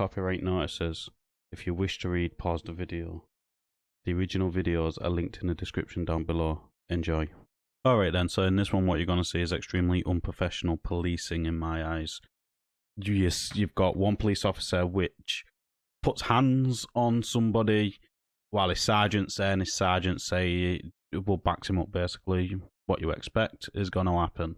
copyright notices. If you wish to read, pause the video. The original videos are linked in the description down below. Enjoy. Alright then, so in this one what you're going to see is extremely unprofessional policing in my eyes. You've got one police officer which puts hands on somebody while his sergeant's there, and his sergeant say it will back him up basically. What you expect is going to happen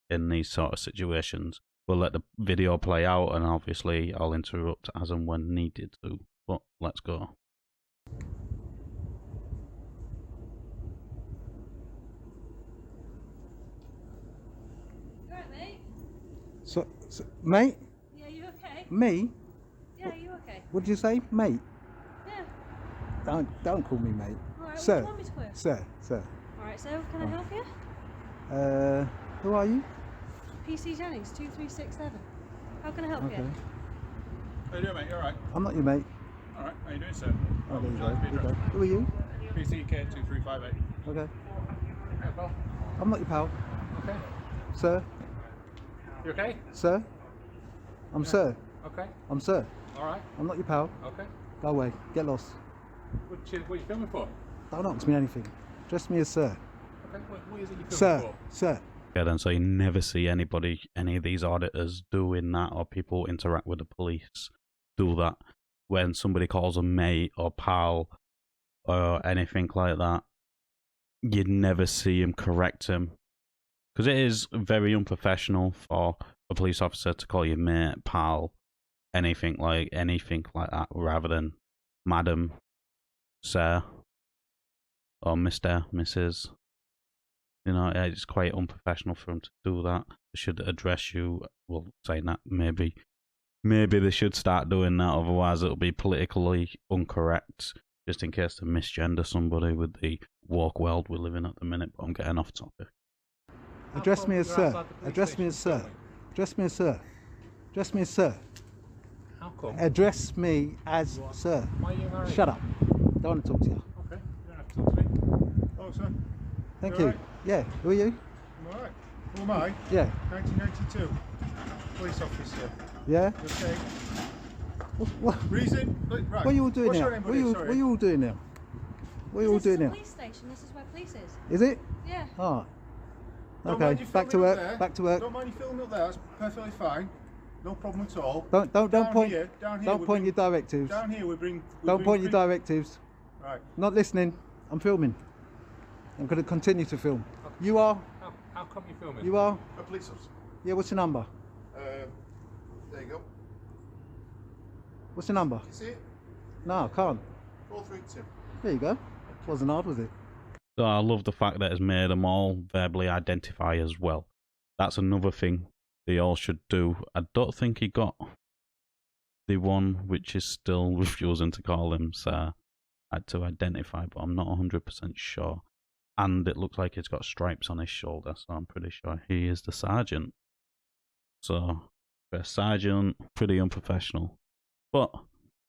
in these sort of situations. We'll let the video play out, and obviously I'll interrupt as and when needed to. But let's go. Right, mate? So, mate? Yeah, you okay? Me? Yeah, you okay? What did you say? Mate? Yeah. Don't call me mate. Alright, Sir. what do you want me to wear? Sir. Alright, so can I help you? Who are you? PC Jennings, 2367. How can I help Okay. you? How you doing, mate? You alright? I'm not your mate. Alright, how you doing, sir? Oh, there you go. Nice to meet you. Who are you? PCK2358. Okay. Hey, pal. I'm not your pal. Okay. Sir? You okay? Sir? I'm sir. Okay. I'm sir. Alright. I'm not your pal. Okay. Go away. Get lost. What are you filming for? Don't ask me anything. Address me as sir. Okay. What is it you're filming Sir. for? Sir. Yeah, then so you never see any of these auditors doing that, or people interact with the police do that. When somebody calls a mate or pal or anything like that, you never see him correct him. Because it is very unprofessional for a police officer to call you mate, pal, anything like that, rather than madam, sir, or Mr., Mrs. You know, it's quite unprofessional for them to do that. They should address you. Well, saying that, maybe they should start doing that. Otherwise, it'll be politically incorrect. Just in case to misgender somebody with the woke world we live in at the minute. But I'm getting off topic. Address me as sir. Address me as sir. Address me as sir. Address me as sir. How come? Address me as sir. Why are you married? Shut up. Don't want to talk to you. Okay. You don't have to talk to me. Oh, sir. Thank You you. alright? Yeah. Who are you? I'm alright. Who am I? Yeah. 1992. Police officer. Yeah. You okay? What Reason? Look, right. are you all doing What's now? your name, What are buddy? you Sorry. all doing now? What are you all This is doing a now? police station. This is where police is. Is it? Yeah. Oh. Don't Okay. mind you Back to filming up work. there. Back to work. Don't mind you filming up there. That's perfectly fine. No problem at all. Don't Down point. Here, down here Don't we point bring, your directives. Down here we bring. Don't point your directives. Right. Not listening. I'm filming. I'm going to continue to film. You are. How come you're filming? You are. A police officer. Yeah. What's your number? There you go. What's your number? You see it? No, I can't. 432. There you go. Wasn't hard, was it? So I love the fact that it's made them all verbally identify as well. That's another thing they all should do. I don't think he got the one which is still refusing to call him sir to identify, but I'm not 100% sure. And it looks like he's got stripes on his shoulder, so I'm pretty sure he is the sergeant. So, for a sergeant, pretty unprofessional. But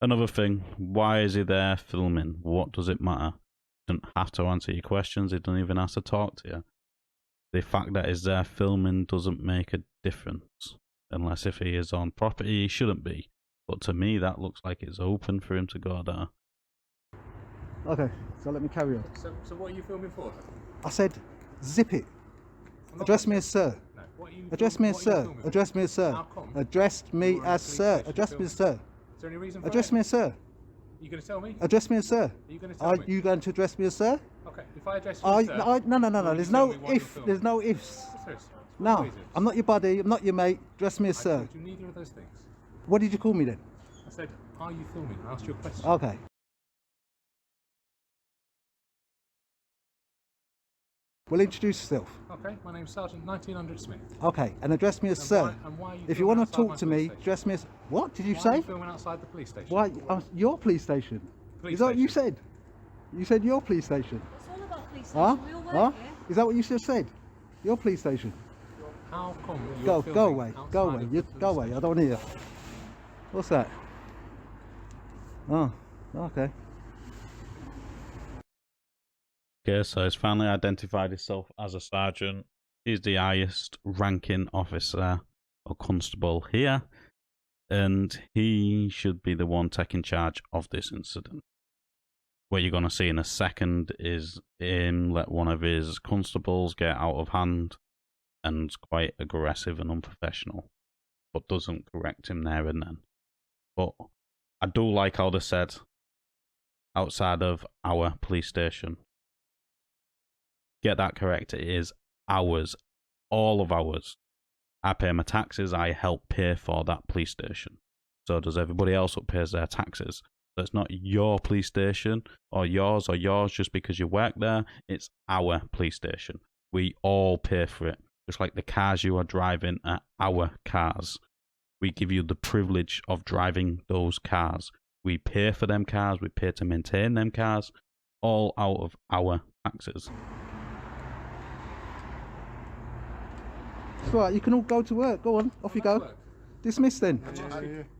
another thing, why is he there filming? What does it matter? He doesn't have to answer your questions. He doesn't even have to talk to you. The fact that he's there filming doesn't make a difference. Unless if he is on property, he shouldn't be. But to me, that looks like it's open for him to go there. Okay, so let me carry on. So what are you filming for? I said, zip it. Address me as sir. No. What are you Address me as sir. Address me as sir. How come? Address me You're in a as police sir. station Address me as sir. Is there any reason for Address it? me as sir. Are you going to tell me? Address me as sir. Are you going to tell Are me? you going to address me as sir? Okay. If I address you as sir, No. There's no if. There's no ifs. No, I'm not your buddy. I'm not your mate. Address me as I sir. told you neither of those things. What did you call me then? I said, are you filming? I asked you a question. Okay. Well, introduce yourself. Okay, my name's Sergeant 1900 Smith. Okay, and address me as And sir. why are you If you filming want to outside my talk to police me, station? address me as. What did you Why are say? you filming outside the police station? Why? Your police station. Police Is that what you station. said? You said your police station. It's all about police Huh? station. We all work Huh? here. Is that what you just said? Your police station. How come you're Go filming away. Go outside away. of You the go police away. I station? don't want to hear. What's that? Oh, okay. Okay, so he's finally identified himself as a sergeant. He's the highest ranking officer or constable here. and he should be the one taking charge of this incident. What you're going to see in a second is him let one of his constables get out of hand and quite aggressive and unprofessional, but doesn't correct him there and then. But I do like how they said outside of our police station. Get that correct, it is ours, all of ours. I pay my taxes, I help pay for that police station. So does everybody else who pays their taxes. So it's not your police station or yours just because you work there. It's our police station. We all pay for it. Just like the cars you are driving are our cars. We give you the privilege of driving those cars. We pay for them cars. We pay to maintain them cars. All out of our taxes. It's all right, you can all go to work. Go on, off you go. Dismiss then.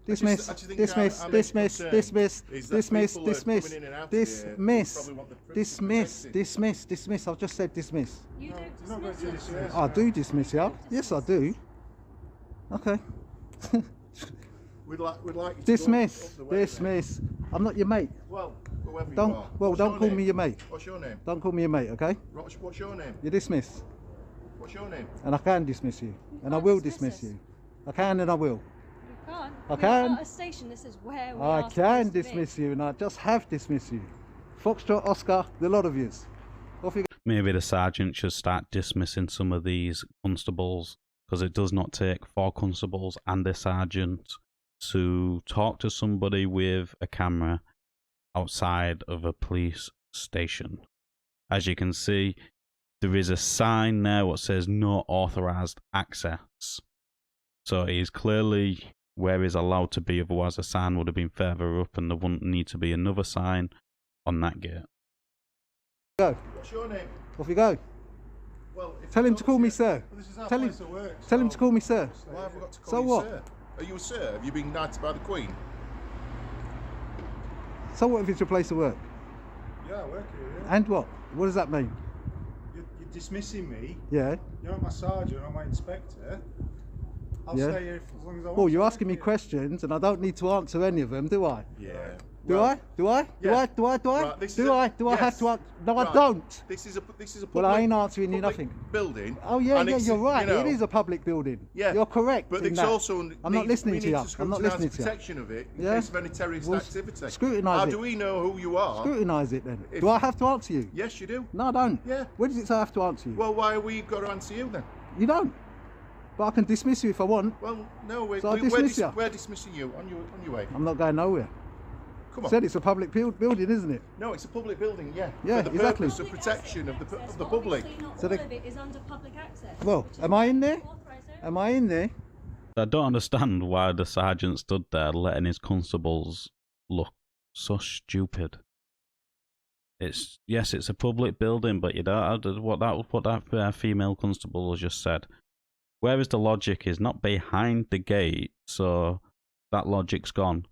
Dismiss, dismiss, dismiss, dismiss, dismiss, dismiss, dismiss, dismiss, dismiss. I've just said dismiss. You don't dismiss it. I do dismiss you. Yes, I do. Okay. We'd like you to Dismiss, go up the way, dismiss. I'm not your mate. Well, whoever you Don't, are. well, What's don't your call name? me your mate. What's your name? Don't call me your mate, okay? What's your name? You're dismissed. What's your name? And I can dismiss you. And I can't will dismiss dismiss us. you. I can and I will. You can't. I We can. are at a station. This is where we I are can supposed to be. dismiss you and I just have dismissed you. Foxtrot, Oscar, the lot of yous. Off you go. Maybe the sergeant should start dismissing some of these constables, because it does not take 4 constables and a sergeant to talk to somebody with a camera outside of a police station. As you can see, there is a sign there that says no authorized access. So he's clearly where he's allowed to be, otherwise the sign would have been further up and there wouldn't need to be another sign on that gate. Go. What's your name? Off you go. Well, if Tell you him to don't call me see- sir. Well, this is our Tell him, place of work, tell him so to call me sir. Why have we got to call So you what? sir? Are you a sir? Have you been knighted by the Queen? So what if it's your place of work? Yeah, I work here, yeah. And what? What does that mean? You're dismissing me. Yeah. You're not my sergeant, I'm my inspector. I'll Yeah. stay here for as long as I want. Well, you're to asking me work here. questions and I don't need to answer any of them, do I? Yeah. Do I? Do I? Do yeah. I? Do I? Do I? Right, this is Do a- I? Do I have yes. to answer? No, I Right. don't. This is a public, Well, I ain't answering you public nothing. building. Oh yeah, and yeah, it's, you're right. you know, It is a public building. Yeah. You're correct. But in it's that. also I'm not listening we to need you. I'm not listening scrutinise to you. protection of it in Yeah. case of any terrorist Well, activity. scrutinise How it. do we know who you are? Scrutinise it then. If- Do I have to answer you? Yes, you do. No, I don't. Yeah. Where does it say I have to answer you? Well, why are we got to answer you then? You don't. But I can dismiss you if I want. Well, no, So I dismiss you. we're dismissing you on your way. I'm not going nowhere. Come on. Said it's a public building, isn't it? No, it's a public building, yeah. Yeah, for the exactly. purpose of protection of the public. Not So all they- of it is under public access. Well, which is am I in there? authorised area. Am I in there? I don't understand why the sergeant stood there letting his constables look so stupid. It's a public building, but you don't what that female constable has just said. Where is the logic? Is not behind the gate, so that logic's gone.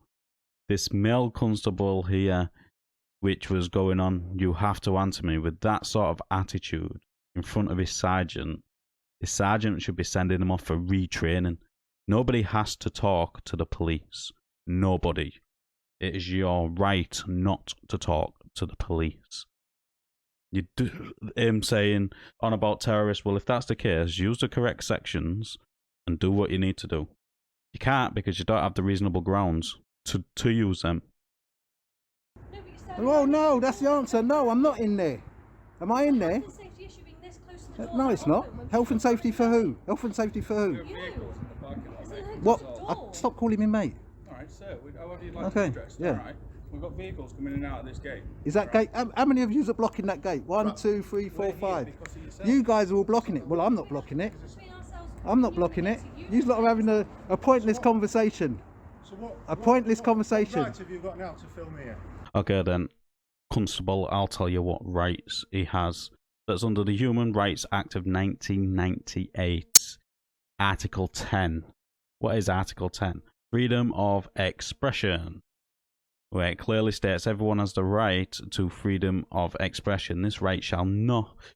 This male constable here, which was going on, you have to answer me, with that sort of attitude in front of his sergeant should be sending him off for retraining. Nobody has to talk to the police. Nobody. It is your right not to talk to the police. You do him saying on about terrorists, well, if that's the case, use the correct sections and do what you need to do. You can't because you don't have the reasonable grounds to use them. No, but you said Well, no, that's the answer. No, I'm not in there. Am I in there? Health and safety issue being this close to the door, No, it's that not. open when Health and people safety are for in who? Health and safety for who? there. You. It's an open What? door. Stop calling me mate. Alright, sir, however you'd like Okay, to be dressed. yeah. Alright. We've got vehicles coming in and out of this gate. Is that gate? How many of you are blocking that gate? 1, 2, 3, 4, We're here 5. because of yourself. You guys are all blocking it. Well, I'm not blocking it. Between ourselves, I'm not you blocking it. community, You lot are having a pointless So what? conversation. So what? A pointless conversation. What right have you got now to film here? Okay then, Constable, I'll tell you what rights he has. That's under the Human Rights Act of 1998. Article 10. What is Article 10? Freedom of expression. Where it clearly states everyone has the right to freedom of expression. This right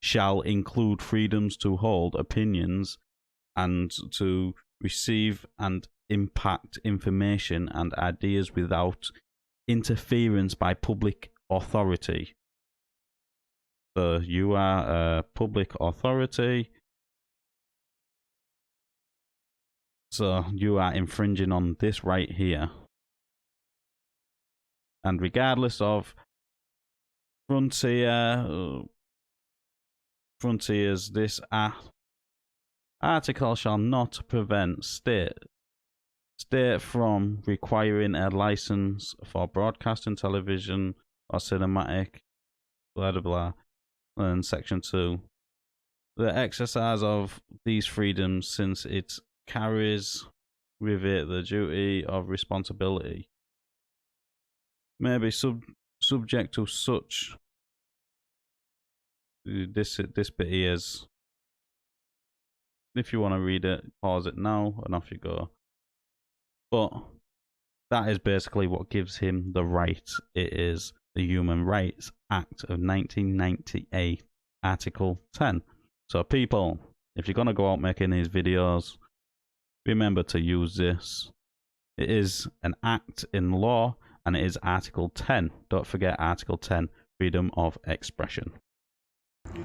shall include freedoms to hold opinions and to receive and impact information and ideas without interference by public authority. So you are a public authority. So you are infringing on this right here. And regardless of frontiers, this article shall not prevent state from requiring a license for broadcasting television or cinematic, blah blah blah. And section 2, the exercise of these freedoms, since it carries with it the duty of responsibility, may be subject to such. This bit here is, if you want to read it, pause it now and off you go. But that is basically what gives him the right. It is the Human Rights Act of 1998, Article 10. So people, if you're going to go out making these videos, remember to use this. It is an act in law, and it is Article 10. Don't forget Article 10, freedom of expression.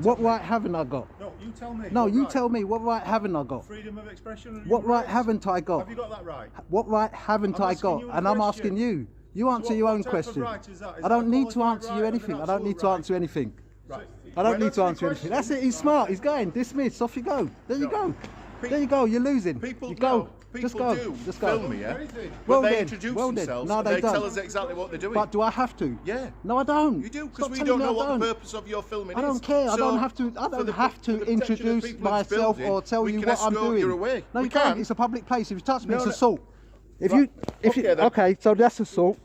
What right haven't I got? No, you tell me. No, you right. tell me. What right haven't I got? Freedom of expression. And What human right rights. haven't I got? Have you got that right? What right haven't I'm I asking got? you a And I'm question. asking you. You answer what- your what own type of question. right is that? Is I don't that a need to qualified answer right you or an anything. I don't need absolute to right? answer anything. Right. I don't Well, need to answer answer the anything. question. That's it. He's smart. He's going. Dismissed. Off you go. There you go. Pe- There you go. You're losing. People, you go. no, people Just go. do Just go. film me, yeah? Well But they then, introduce well then. themselves No, and they they tell don't. us exactly what they're doing. But do I have to? Yeah. No, I don't. You do, because Stop we telling don't me know I what don't. the purpose of your filming I is. don't care. I So, don't have to. I for don't the- have for to the protection of the introduce people it's myself building, or tell we you can what I'm escort doing. you away. No, We you can't. can. It's a public place. If you touch me, No, it's no. assault. If Right. you, Okay, then. okay, so that's assault.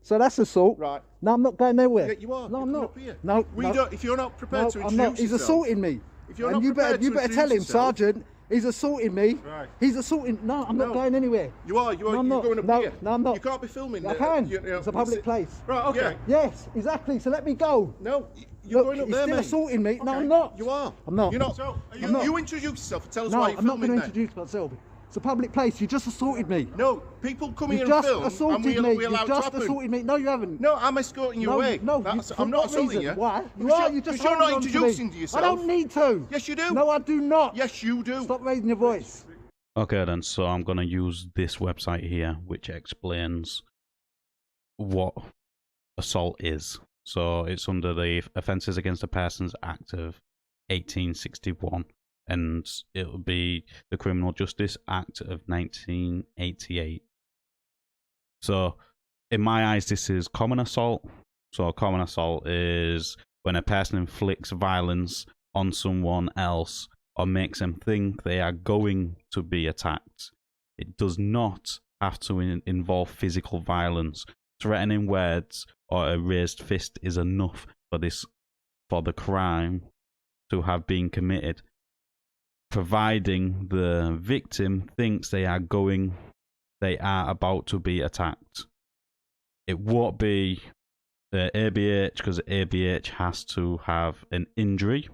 So that's assault. Right. No, I'm not going nowhere. Yeah, you are. No, You're I'm coming not. up here. No, We no. don't. If you're not prepared No, to I'm introduce not. He's yourself, assaulting me. If you're And not you better, prepared you to better tell him, introduce yourself- Sergeant. He's assaulting me. Right. He's assaulting. No, I'm not No. going anywhere. You are. You are. No, I'm you're not. going up No, here. no, I'm not. You can't be filming. I can. You know, It's a public place. Right. Okay. Yeah. Yes, exactly. So let me go. No, you're Look, going up he's there, still mate. assaulting me. No, Okay. I'm not. You are. I'm not. You're not. So, are you, you not. you introduce yourself and tell us No, why you're I'm not filming going to then. introduce myself. It's a public place. You just assaulted me. No, people come You here just and film, assaulted and we me. allow You it to just happen. assaulted me. No, you haven't. No, I'm escorting you no, away. no. That's, For I'm not what assaulting reason? you. Why? You Because are. you're- You just because you're not holding on to introducing me. to yourself. I don't need to. Yes, you do. No, I do not. Yes, you do. Stop raising your voice. Okay then, so I'm going to use this website here, which explains what assault is. So it's under the Offences Against a Persons Act of 1861, and it will be the Criminal Justice Act of 1988. So in my eyes, this is common assault. So common assault is when a person inflicts violence on someone else or makes them think they are going to be attacked. It does not have to involve physical violence. Threatening words or a raised fist is enough for the crime to have been committed, providing the victim thinks they are about to be attacked. It won't be ABH, because ABH has to have an injury.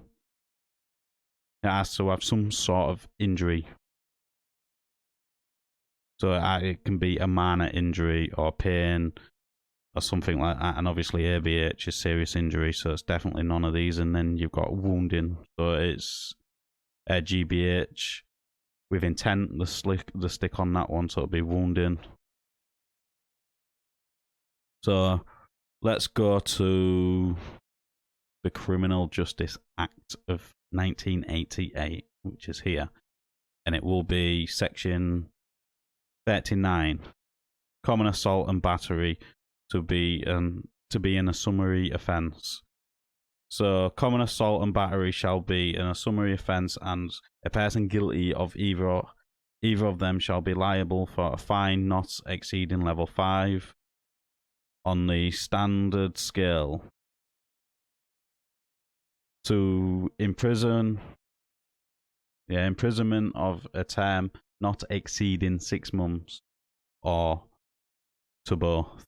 It has to have some sort of injury. So it can be a minor injury or pain or something like that. And obviously ABH is serious injury, so it's definitely none of these. And then you've got wounding. So it's GBH with intent, the stick on that one, so it'll be wounding. So let's go to the Criminal Justice Act of 1988, which is here. And it will be section 39, common assault and battery, to be in a summary offence. So common assault and battery shall be in a summary offence, and a person guilty of either of them shall be liable for a fine not exceeding level 5 on the standard scale to imprisonment of a term not exceeding 6 months, or to both.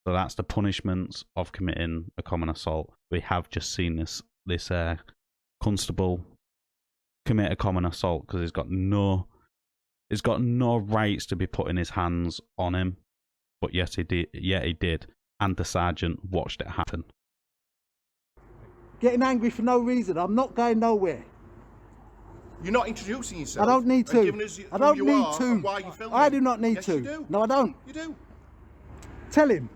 So that's the punishments of committing a common assault. We have just seen this constable commit a common assault because he's got no He's got no rights to be putting his hands on him, but yes, he did. Yeah, he did, and the sergeant watched it happen. Getting angry for no reason. I'm not going nowhere. You're not introducing yourself. I don't need and giving to. us who I don't you need are to. and why you're filming. I do not need Yes, to. You do. No, I don't. You do. Tell him.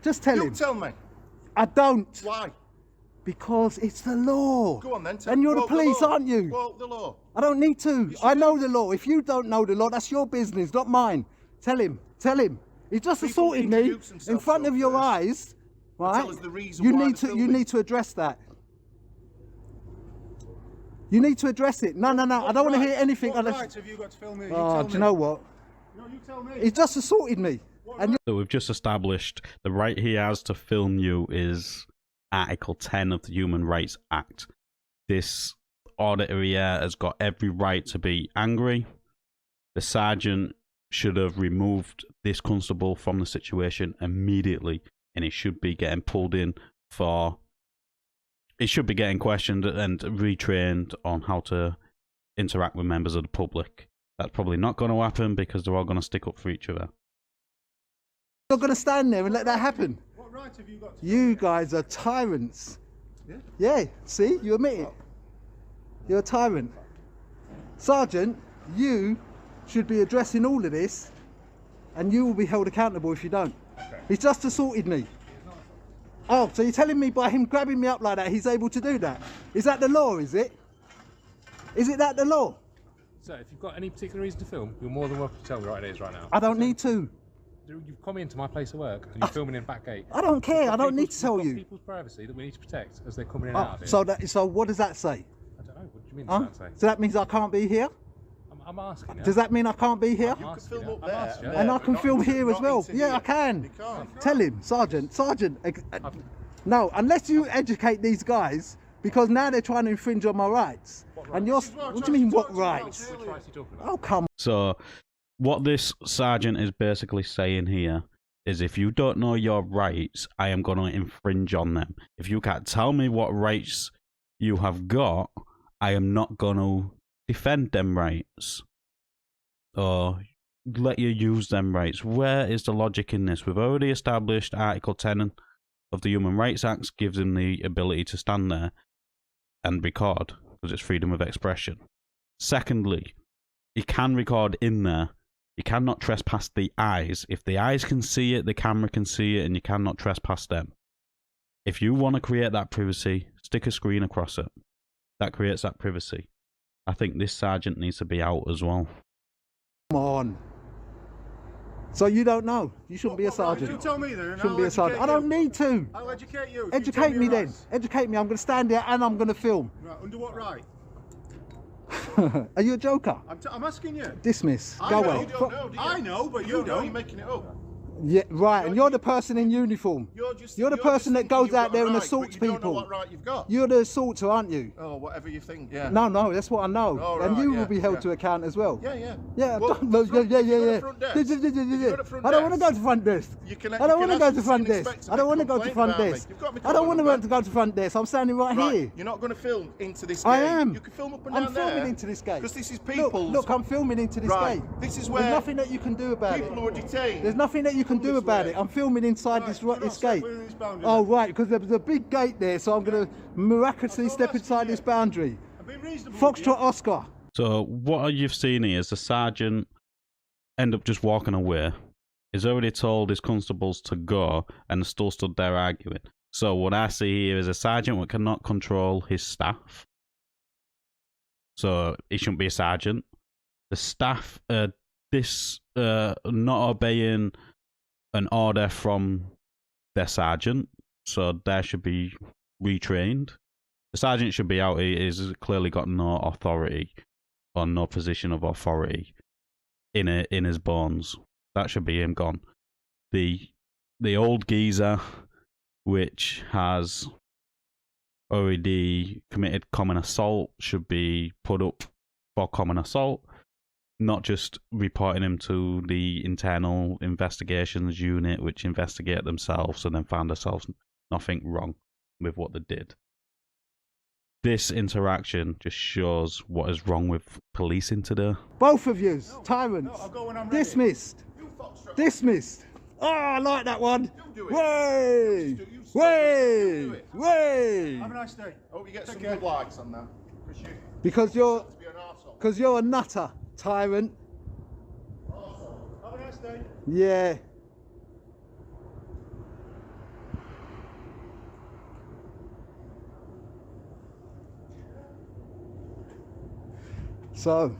Just tell You him. tell me. I don't. Why? Because it's the law. Go on then. And you're the Quote police, law. aren't you? Quote the law. I don't need to. I know the law. If you don't know the law, that's your business, not mine. Tell him. Tell him. He just People assaulted me introduce in themselves front of your first. eyes. Right? Tell us the reason You why need they're to. You filming. need to address that. You need to address it. No. I don't want to hear anything What unless. rights have you got to film me? You Oh, tell do me. you know what? No, you tell me. He just assaulted me. And So we've just established the right he has to film you is Article 10 of the Human Rights Act. This auditor here has got every right to be angry. The sergeant should have removed this constable from the situation immediately, and he should be getting pulled in for... He should be getting questioned and retrained on how to interact with members of the public. That's probably not going to happen because they're all going to stick up for each other. you're not going to stand there and let that happen. What right have you got to You guys are tyrants. Yeah. Yeah, see, you admit it. You're a tyrant. Sergeant, you should be addressing all of this, and you will be held accountable if you don't. Okay. He's just assaulted me. Oh, so you're telling me by him grabbing me up like that, he's able to do that? Is that the law, is it? Is it that the law? So, if you've got any particular reason to film, you're more than welcome to tell me right it is right now. I don't need to. You've come into my place of work and you're filming in back gate. I don't care, I don't need to tell We've got you. people's privacy that we need to protect as they're coming in and Oh, out of here. so what does that say? I don't know. What do you mean Huh? does that say? So that means I can't be here? I'm asking you. Does that mean I can't be here? I'm You can asking film you. up I'm there. asking you. And I but can not film into- here as not well. into Yeah, here. I can. You can't. Tell him, Sergeant. No, unless you educate these guys, because now they're trying to infringe on my rights. And you're, This is what I what tried do you mean, to what talk to you about rights? earlier. Which rights are you talking about? Oh, come So, what this sergeant is basically saying here is if you don't know your rights, I am going to infringe on them. If you can't tell me what rights you have got, I am not going to defend them rights or let you use them rights. Where is the logic in this? We've already established Article 10 of the Human Rights Act gives him the ability to stand there and record because it's freedom of expression. Secondly, he can record in there. You cannot trespass the eyes. If the eyes can see it, the camera can see it, and you cannot trespass them. If you want to create that privacy, stick a screen across it. That creates that privacy. I think this sergeant needs to be out as well. on. So you don't know. You shouldn't be a You sergeant. tell me then. and Shouldn't I'll be a sergeant. I educate don't you. need to. I'll educate you. if you tell Educate me your then. rights. Educate me. I'm going to stand there and I'm going to film. Right, under what right? Are you a joker? I'm asking you. Dismiss. I Go know, away. You don't know, do you? I know, but you You're don't. making it up. Yeah, right. And you're the person in uniform. You're the person that thinking goes you've out got there a and right, assaults but you don't know people. what right you've got. You're the assaulter, aren't you? Oh, whatever you think, yeah. No, that's what I know. Oh, And right, you yeah, will be held yeah. to account as well. Yeah. Yeah, Well, yeah. if you go to front desk- if you go Yeah. to front I don't want to go desk, to front desk. you can- I you don't want to can go ask to the front scene desk. inspector I don't to want to go to complain front about me. desk. You've got my I don't want call to go to front desk. I'm standing right Right, here. you're not going to film into this I gate. am. You can film up and I'm down filming there. into this gate. Because this is people's... Look, I'm filming into this Right, gate. this is There's where nothing that you can do about people it. who are detained. There's nothing that you can do this about way. it. I'm filming inside Right, this you're not this stepping gate. within this boundary Oh, then. right, because there's a big gate there, so I'm going to miraculously That's all step I'm inside asking this you. boundary. I've been reasonable with you. Foxtrot Oscar. So what you've seen here is the sergeant end up just walking away. He's already told his constables to go and still stood there arguing. So what I see here is a sergeant who cannot control his staff. So he shouldn't be a sergeant. The staff not obeying an order from their sergeant, so they should be retrained. The sergeant should be out. He has clearly got no authority or no position of authority in his bones. That should be him gone. The old geezer, which has already committed common assault, should be put up for common assault, not just reporting him to the internal investigations unit, which investigate themselves and then found themselves nothing wrong with what they did. this interaction just shows what is wrong with policing today. Both of yous, tyrants. I'll go when I'm ready. Dismissed. You foxtrot. Dismissed. Oh, I like that one. You do it. Way! You do it. Way! You do it. Way! Have a nice day. Hope you get Take some care. good likes on that. Because you're, To be an arsehole. because you're a nutter, tyrant. Have a nice day. Yeah. So,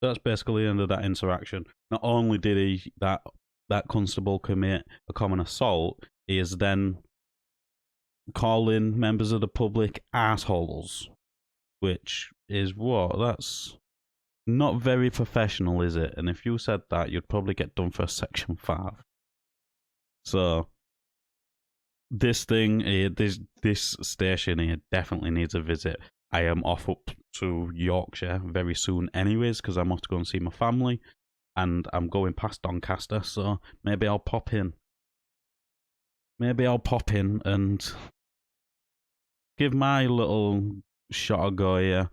That's basically the end of that interaction. Not only did that constable commit a common assault, he is then calling members of the public assholes, which is what? That's not very professional, is it? And if you said that, you'd probably get done for a Section 5. So this thing, this station here definitely needs a visit. I am off up to Yorkshire very soon anyways, because I'm off to go and see my family, and I'm going past Doncaster, so maybe I'll pop in. Maybe I'll pop in and give my little shot a go here.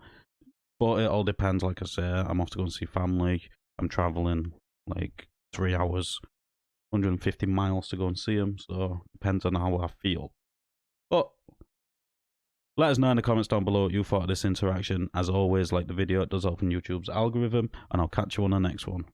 But it all depends, like I say, I'm off to go and see family. I'm travelling like 3 hours, 150 miles to go and see them, so depends on how I feel. But let us know in the comments down below what you thought of this interaction. As always, like the video, it does help in YouTube's algorithm, and I'll catch you on the next one.